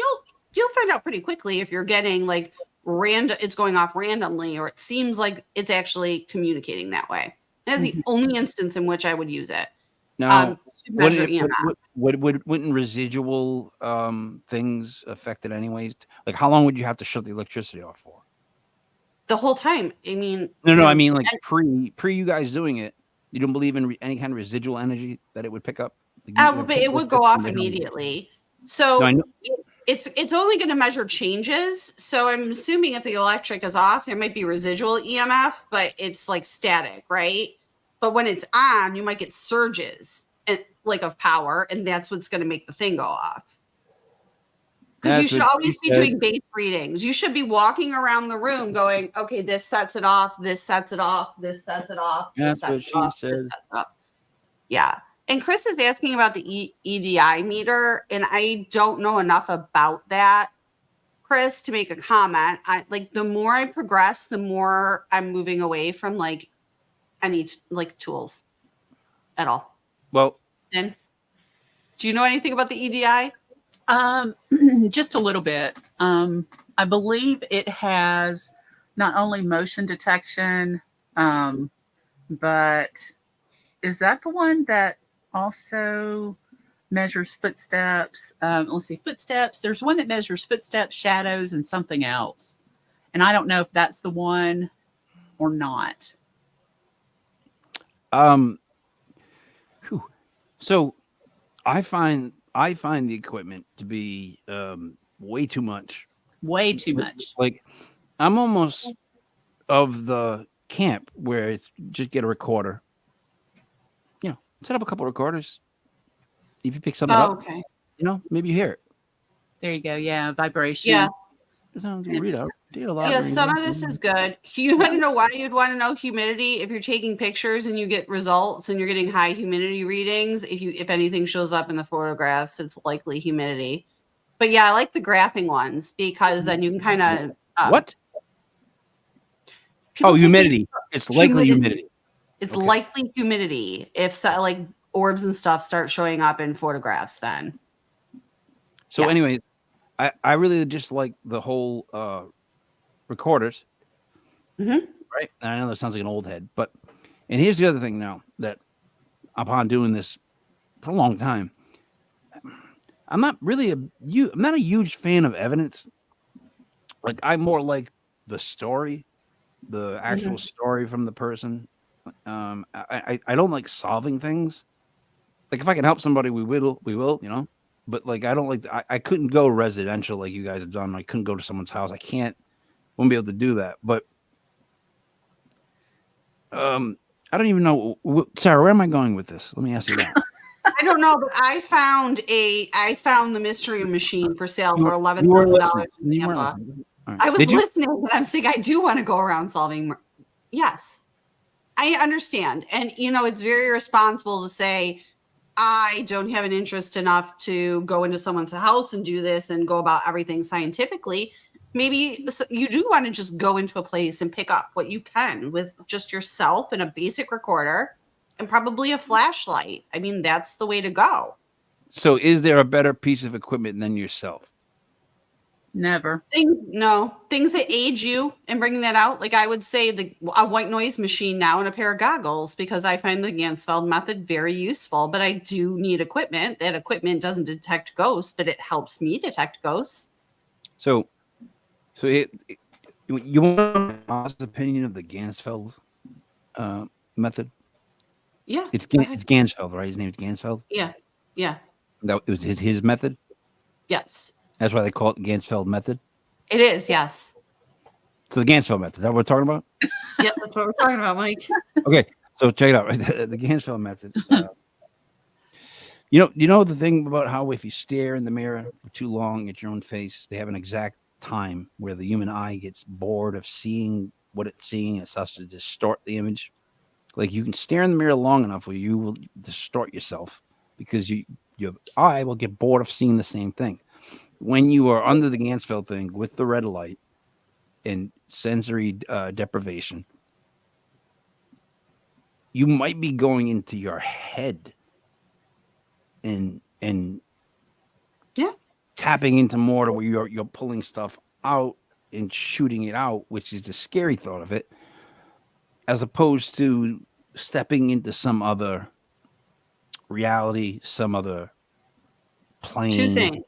you'll find out pretty quickly if you're getting like random, it's going off randomly, or it seems like it's actually communicating that way. That's the only instance in which I would use it. Now, to measure EMF. Wouldn't residual things affect it anyways? Like, how long would you have to shut the electricity off for? The whole time. I mean, no. I mean, like pre you guys doing it, you don't believe in any kind of residual energy that it would pick up? But it would go off immediately. So no, I know. It's only going to measure changes. So I'm assuming if the electric is off, there might be residual EMF, but it's like static, right? But when it's on, you might get surges like of power, and that's what's going to make the thing go off. Because you should always be doing base readings. You should be walking around the room going, okay, this sets it off, this sets it off, this sets it off, this sets it off, this sets it off. Yeah. And Chris is asking about the EDI meter, and I don't know enough about that, Chris, to make a comment. The more I progress, the more I'm moving away from like any like tools at all. Well, then do you know anything about the EDI? Just a little bit. I believe it has not only motion detection, but is that the one that also measures footsteps. Let's see, footsteps. There's one that measures footsteps, shadows, and something else. And I don't know if that's the one or not. So I find the equipment to be way too much. Way too much. Like I'm almost of the camp where it's just get a recorder. Set up a couple of recorders. If you pick something up, okay. Maybe you hear it. There you go. Yeah, vibration. Yeah. It sounds good. Read out. Yeah, some of this is good. You want to know why you'd want to know humidity? If you're taking pictures and you get results and you're getting high humidity readings, if anything shows up in the photographs, it's likely humidity. But yeah, I like the graphing ones because then you can kind of what? Humidity. It's likely humidity. It's likely humidity if like orbs and stuff start showing up in photographs then. So anyway, I really just like the whole recorders. Mm-hmm. Right? And I know that sounds like an old head, and here's the other thing now that upon doing this for a long time, I'm not a huge fan of evidence. Like I'm more like the story, the actual story from the person. I don't like solving things. Like if I can help somebody, we will, But like I don't like I couldn't go residential like you guys have done. I couldn't go to someone's house. Won't be able to do that. But I don't even know, Sarah. Where am I going with this? Let me ask you that. I don't know, but I found the mystery machine for sale for $11,000. I was listening, and I'm saying I do want to go around solving. Yes, I understand, and it's very irresponsible to say I don't have an interest enough to go into someone's house and do this and go about everything scientifically. Maybe you do want to just go into a place and pick up what you can with just yourself and a basic recorder and probably a flashlight. I mean, that's the way to go. So is there a better piece of equipment than yourself? Never. Things that aid you in bringing that out. Like I would say a white noise machine now and a pair of goggles, because I find the Ganzfeld method very useful, but I do need equipment. That equipment doesn't detect ghosts, but it helps me detect ghosts. So you want an honest opinion of the Ganzfeld method? Yeah. It's Ganzfeld, right? His name is Ganzfeld? Yeah. Yeah. That it was his method? Yes. That's why they call it the Ganzfeld method? It is, yes. So the Ganzfeld method, is that what we're talking about? Yep, that's what we're talking about, Mike. Okay, so check it out. Right? The Ganzfeld method. You know the thing about how if you stare in the mirror for too long at your own face, they have an exact time where the human eye gets bored of seeing what it's seeing and it starts to distort the image. Like you can stare in the mirror long enough where you will distort yourself because your eye will get bored of seeing the same thing. When you are under the Ganzfeld thing with the red light and sensory deprivation, you might be going into your head and tapping into more to where you're pulling stuff out and shooting it out, which is the scary thought of it, as opposed to stepping into some other reality, some other plane. Two things.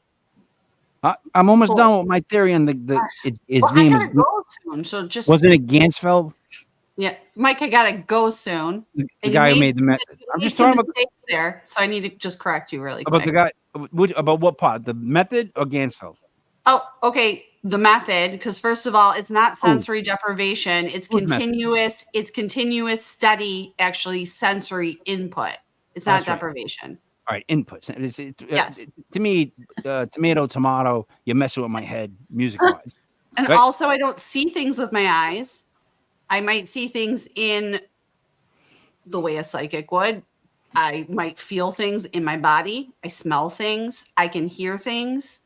I'm almost done with my theory on his name. I gotta go soon, so just wasn't it Ganzfeld? Yeah, Mike, I gotta go soon. The guy who made the method. I'm just talking about there, so I need to just correct you really about quick. the guy. About what part? The method or Ganzfeld? Oh, okay. The method, because first of all, it's not sensory deprivation. It's continuous. Method? It's continuous, steady, actually sensory input. It's not deprivation. All right, inputs. Yes. To me, tomato. You're messing with my head, music-wise. And also, I don't see things with my eyes. I might see things in the way a psychic would. I might feel things in my body. I smell things. I can hear things.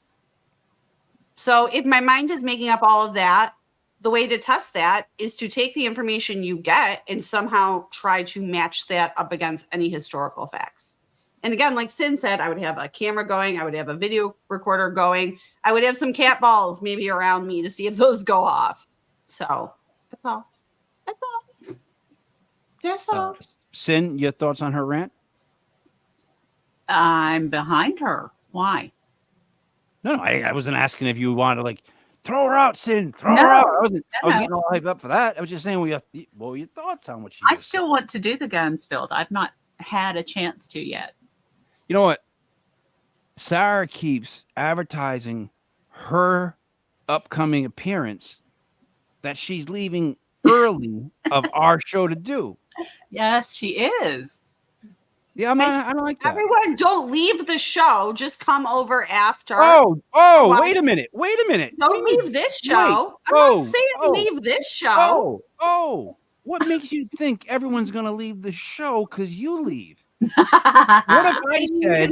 So if my mind is making up all of that, the way to test that is to take the information you get and somehow try to match that up against any historical facts. And again, like Cyn said, I would have a camera going. I would have a video recorder going. I would have some cat balls maybe around me to see if those go off. So that's all. That's all. That's all. Cyn, your thoughts on her rant? I'm behind her. Why? No, I wasn't asking if you wanted to like throw her out, Cyn. Throw her out. I wasn't getting all hyped up for that. I was just saying, what were your thoughts on what she I just still want to do the Gunsfield. I've not had a chance to yet. You know what? Sarah keeps advertising her upcoming appearance that she's leaving early of our show to do. Yes, she is. Yeah, I don't like that. Everyone, don't leave the show. Just come over after. Oh, wait a minute. Don't leave this show. I'm not saying leave this show. What makes you think everyone's going to leave the show because you leave? What if I said,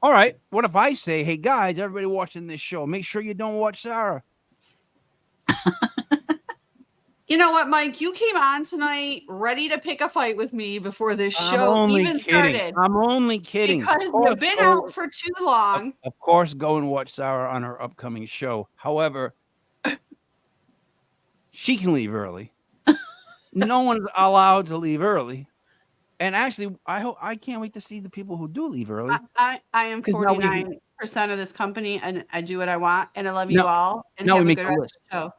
all right, what if I say, hey, guys, everybody watching this show, make sure you don't watch Sarah. You know what, Mike? You came on tonight ready to pick a fight with me before this show even started. I'm only kidding. Because you've been out for too long. Of course, go and watch Sarah on her upcoming show. However, she can leave early. No one's allowed to leave early. And actually, I can't wait to see the people who do leave early. I am 49% of this company, and I do what I want, and I love you all. And now have we a make good the list. show.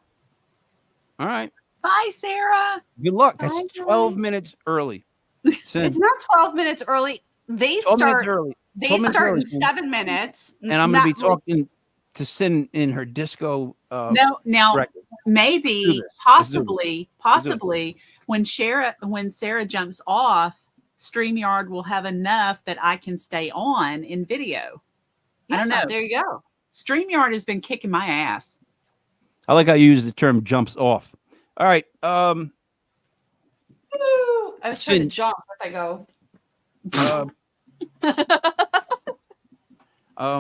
All right. Bye, Sarah. Good luck. That's 12 minutes early. It's not 12 minutes early. They start early. They start in 7 minutes. And I'm going to be talking to Cyn in her disco. Maybe, possibly, when Sarah jumps off, StreamYard will have enough that I can stay on in video. I don't know. There you go. StreamYard has been kicking my ass. I like how you use the term jumps off. All right. I was trying to jump if I go. But I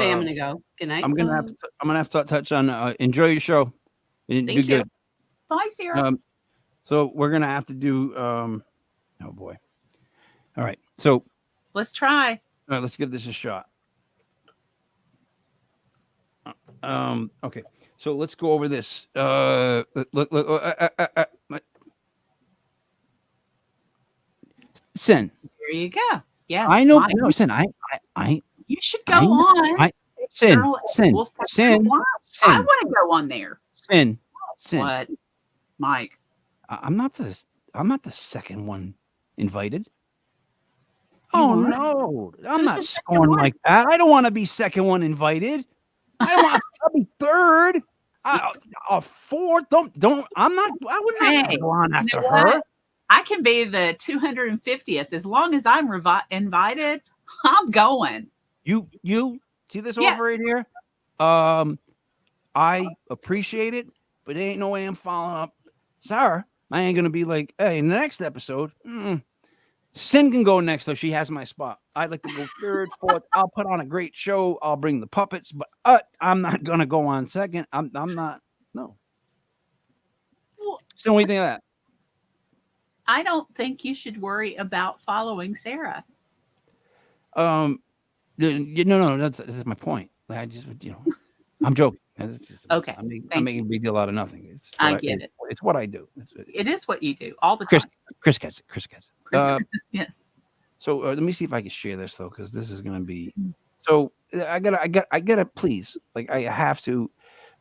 am gonna go. Good night. I'm gonna have to touch on enjoy your show. Thank you. Good. Bye, Sarah. So we're gonna have to do oh boy. All right. So let's try. All right, let's give this a shot. Okay. So let's go over this. Look. Cyn. There you go. Yes. I know. No, Cyn. I. You should go on. Cyn. I want to go on there. Cyn. What, Mike? I'm not the second one invited. Oh no! I'm not scoring like that. I don't want to be second one invited. I don't want to be third. Fourth. Don't. I'm not. I would not go on after her. I can be the 250th as long as I'm invited. I'm going. You see this offer right here? I appreciate it, but there ain't no way I'm following up. Sarah, I ain't gonna be like, hey, in the next episode, Cyn can go next, though. She has my spot. I'd like to go third, fourth. I'll put on a great show. I'll bring the puppets, but I'm not gonna go on second. I'm not. No. So what do you think of that? I don't think you should worry about following Sarah. No, that's my point. Like, I just, I'm joking. Okay. I'm making a big deal out of nothing. I get it. It's what I do. It is what you do all the time. Chris gets it. Yes. So let me see if I can share this though, because this is going to be. So I gotta please, like I have to.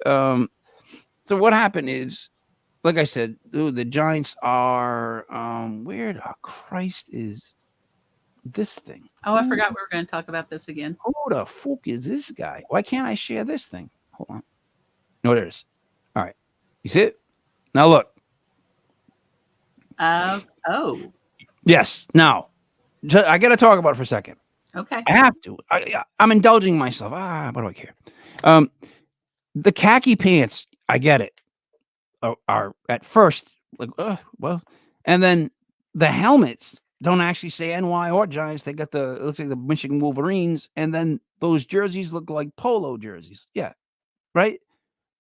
So what happened is, like I said, the Giants are. Where the Christ is this thing? Oh, I forgot we were going to talk about this again. Who the fuck is this guy? Why can't I share this thing? Hold on. No, there it is. All right. You see it? Now look. Oh. Yes. Now, I got to talk about it for a second. Okay. I have to. I'm indulging myself. What do I care? The khaki pants, I get it, are at first like, well, and then the helmets don't actually say NY or Giants. They got it looks like the Michigan Wolverines, and then those jerseys look like polo jerseys. Yeah, right.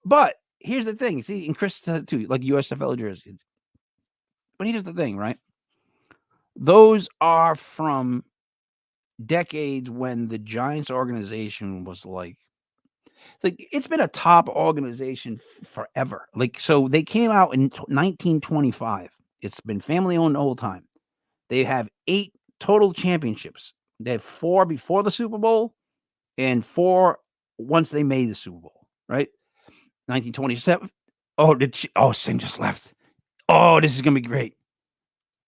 But here's the thing. See, and Chris said too, like USFL jerseys. But here's the thing, right? Those are from decades when the Giants organization was like it's been a top organization forever. Like, so they came out in 1925. It's been family owned the whole time. They have 8 total championships. They had 4 before the Super Bowl and 4 once they made the Super Bowl, right? 1927. Oh, Cyn just left. Oh, this is going to be great.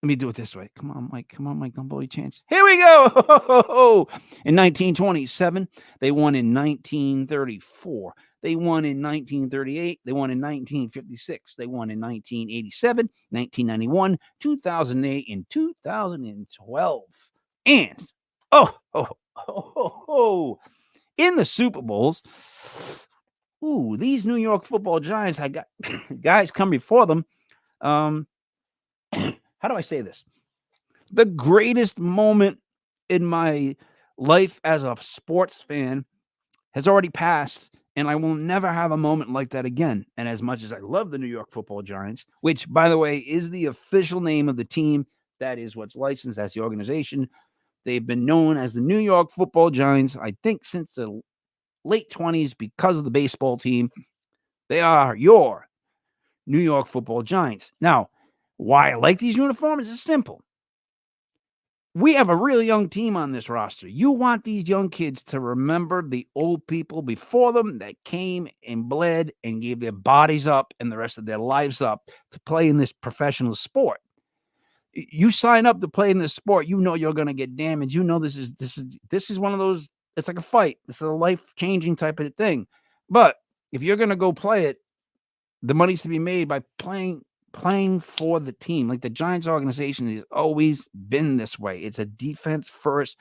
Let me do it this way. Come on, Mike. Don't blow your chance. Here we go. In 1927, they won in 1934. They won in 1938. They won in 1956. They won in 1987, 1991, 2008, and 2012. And, in the Super Bowls, these New York Football Giants had got guys come before them. How do I say this? The greatest moment in my life as a sports fan has already passed, and I will never have a moment like that again. And as much as I love the New York Football Giants, which, by the way, is the official name of the team, that is what's licensed as the organization. They've been known as the New York Football Giants, I think, since the late 20s because of the baseball team. They are your New York Football Giants. Now, why I like these uniforms is simple. We have a real young team on this roster. You want these young kids to remember the old people before them that came and bled and gave their bodies up and the rest of their lives up to play in this professional sport. You sign up to play in this sport, you know you're going to get damaged. You know this is one of those. It's like a fight. It's a life-changing type of thing. But if you're going to go play it, the money's to be made by playing for the team. Like the Giants organization has always been this way. It's a defense first,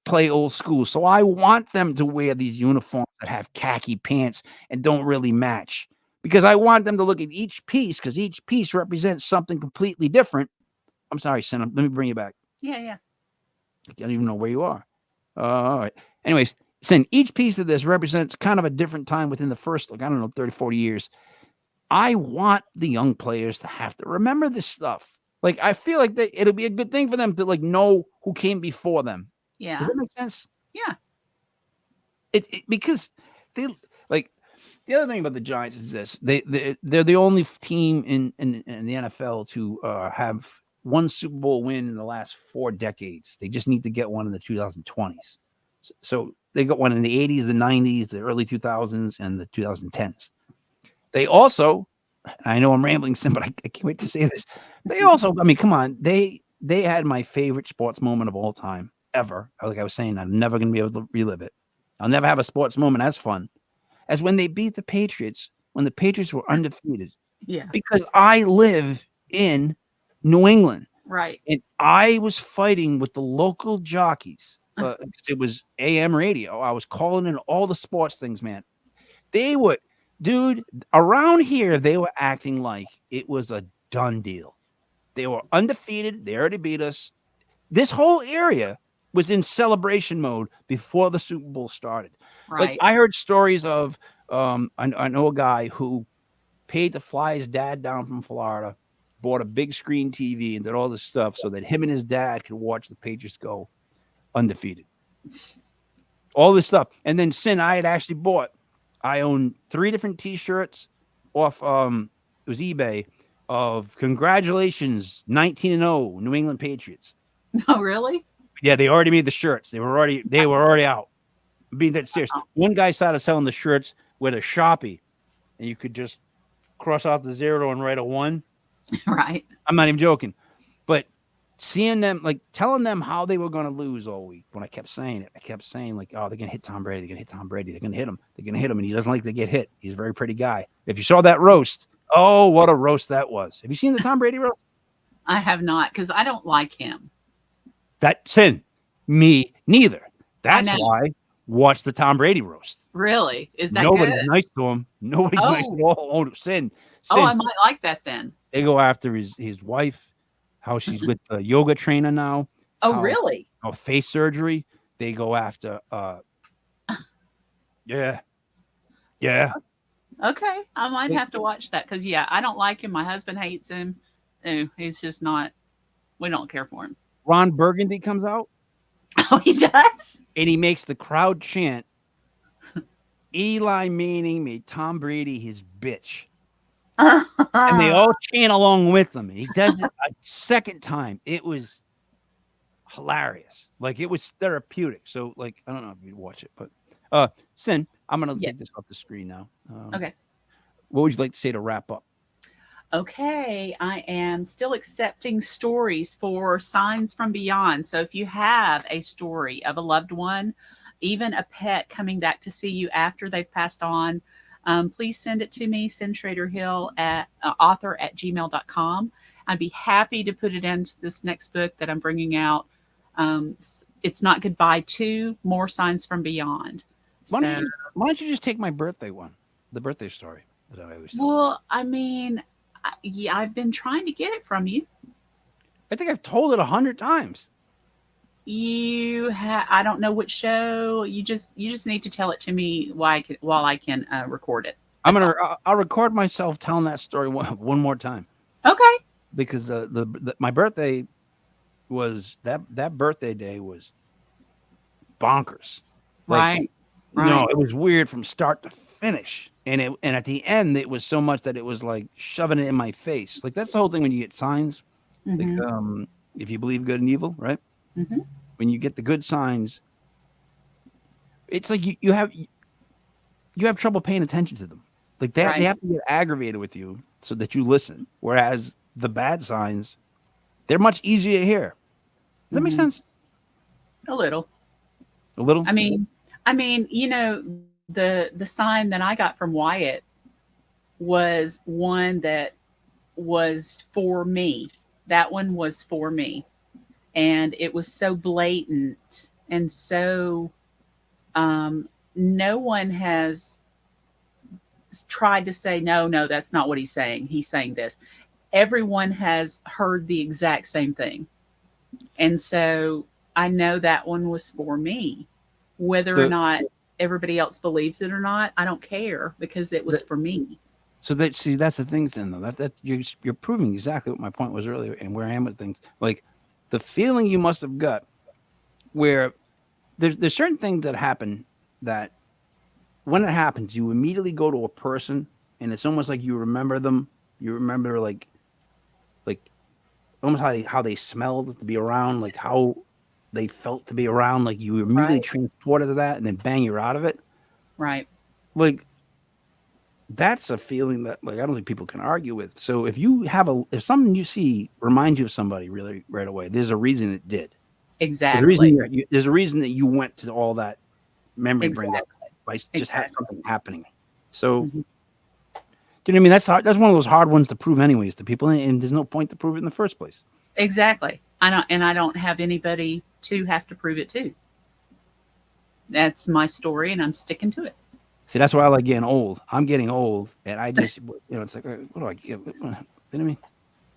play old school. So I want them to wear these uniforms that have khaki pants and don't really match, because I want them to look at each piece, because each piece represents something completely different. I'm sorry, Cyn, let me bring you back. Yeah. I don't even know where you are. All right. Anyways, Cyn, each piece of this represents kind of a different time within the first, 30, 40 years. I want the young players to have to remember this stuff. Like, I feel like it'll be a good thing for them to know who came before them. Yeah. Does that make sense? Yeah. Because they the other thing about the Giants is this: they're the only team in the NFL to have one Super Bowl win in the last 4 decades. They just need to get one in the 2020s. So they got one in the 80s, the 90s, the early 2000s, and the 2010s. They also, I know I'm rambling, Cyn, but I can't wait to say this. They also, come on, they had my favorite sports moment of all time, ever. Like I was saying, I'm never going to be able to relive it. I'll never have a sports moment as fun as when they beat the Patriots, when the Patriots were undefeated. Yeah. Because I live in New England. Right. And I was fighting with the local jockeys. It was AM radio. I was calling in all the sports things, man. Dude, around here, they were acting like it was a done deal. They were undefeated. They already beat us. This whole area was in celebration mode before the Super Bowl started. Right. Like, I heard stories of, I know a guy who paid to fly his dad down from Florida, bought a big screen TV and did all this stuff so that him and his dad could watch the Patriots go undefeated. All this stuff. And then Cyn, I own 3 different T-shirts off, it was eBay, of congratulations, 19-0 New England Patriots. Oh, really? Yeah, they already made the shirts. They were already out. I'm being that serious. One guy started selling the shirts with a Sharpie, and you could just cross off the 0 and write a 1. Right. I'm not even joking. But seeing them, telling them how they were going to lose all week, when I kept saying it, oh, they're going to hit Tom Brady. They're going to hit Tom Brady. They're going to hit him. They're going to hit him, and he doesn't like to get hit. He's a very pretty guy. If you saw that roast, oh, what a roast that was. Have you seen the Tom Brady roast? I have not, because I don't like him. That's Cyn. Me neither. That's why watch the Tom Brady roast. Really? Is that Nobody's good? nice to him. Nobody's nice at all. Oh, Cyn. Oh, I might like that then. They go after his wife, how she's with the yoga trainer now. Oh, really? Oh, face surgery. They go after yeah. Okay. I might have to watch that, because I don't like him. My husband hates him. No, he's just not, we don't care for him. Ron Burgundy comes out. Oh, he does? And he makes the crowd chant, Eli Manning made Tom Brady his bitch. And they all chant along with him. He does it a second time. It was hilarious. Like it was therapeutic. So like I don't know if you watch it, but Cyn, I'm gonna take this off the screen now. Okay. What would you like to say to wrap up? Okay, I am still accepting stories for Signs from Beyond. So if you have a story of a loved one, even a pet coming back to see you after they've passed on, please send it to me, Cyn Shrader Hill at author@gmail.com. I'd be happy to put it into this next book that I'm bringing out. It's Not Goodbye to More Signs from Beyond. Why don't you just take my birthday one, the birthday story that I always tell? Well, I mean, yeah, I've been trying to get it from you. I think I've told it 100 times. I don't know which show. You just need to tell it to me while I can record it. I'll record myself telling that story one more time. Okay. Because my birthday was that birthday day was bonkers. Right. No, it was weird from start to finish. And at the end it was so much that it was like shoving it in my face. Like that's the whole thing when you get signs. Mm-hmm. Like if you believe good and evil, right? Mm-hmm. When you get the good signs, it's like you have trouble paying attention to them. Like they have to get aggravated with you so that you listen. Whereas the bad signs, they're much easier to hear. Does that make sense? A little. A little? I mean, you know, the sign that I got from Wyatt was one that was for me. That one was for me. And it was so blatant and so no one has tried to say, no, that's not what he's saying. He's saying this. Everyone has heard the exact same thing. And so I know that one was for me. Whether or not everybody else believes it or not, I don't care because it was for me. So that's the thing then though. That you're proving exactly what my point was earlier and where I am with things. Like the feeling you must have got where there's certain things that happen that when it happens, you immediately go to a person and it's almost like you remember them. You remember like almost how they smelled to be around, like how they felt to be around, like you immediately transported to that and then bang, you're out of it. Right. Like that's a feeling that like I don't think people can argue with. So if something you see reminds you of somebody really right away, there's a reason it did. Exactly. There's a reason that you went to all that memory brain that by just had something happening. So do you know what I mean? That's hard. That's one of those hard ones to prove anyways to people, and there's no point to prove it in the first place. Exactly. I don't have anybody to have to prove it to. That's my story and I'm sticking to it. See, that's why I like getting old. I'm getting old, and I just, it's like, what do I give? You know what I mean?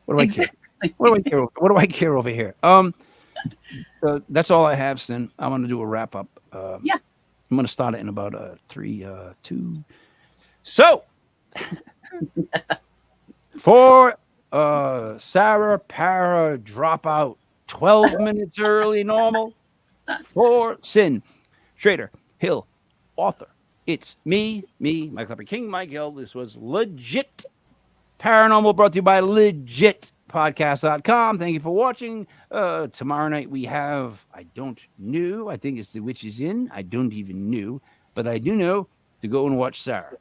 What do I care? What do I care? What do I care over here? So that's all I have, Cyn. I want to do a wrap up. Yeah. I'm going to start it in about 3, 2. So, for Sarah Parah dropout, 12 minutes early normal. For Cyn Shrader Hill Author. It's me, Mike Leopard King, Mike Hill. This was Legit Paranormal, brought to you by LegitPodcastsdotcom. Thank you for watching. Tomorrow night we have, I don't know, I think it's The Witch is In. I don't even know, but I do know to go and watch Sarah.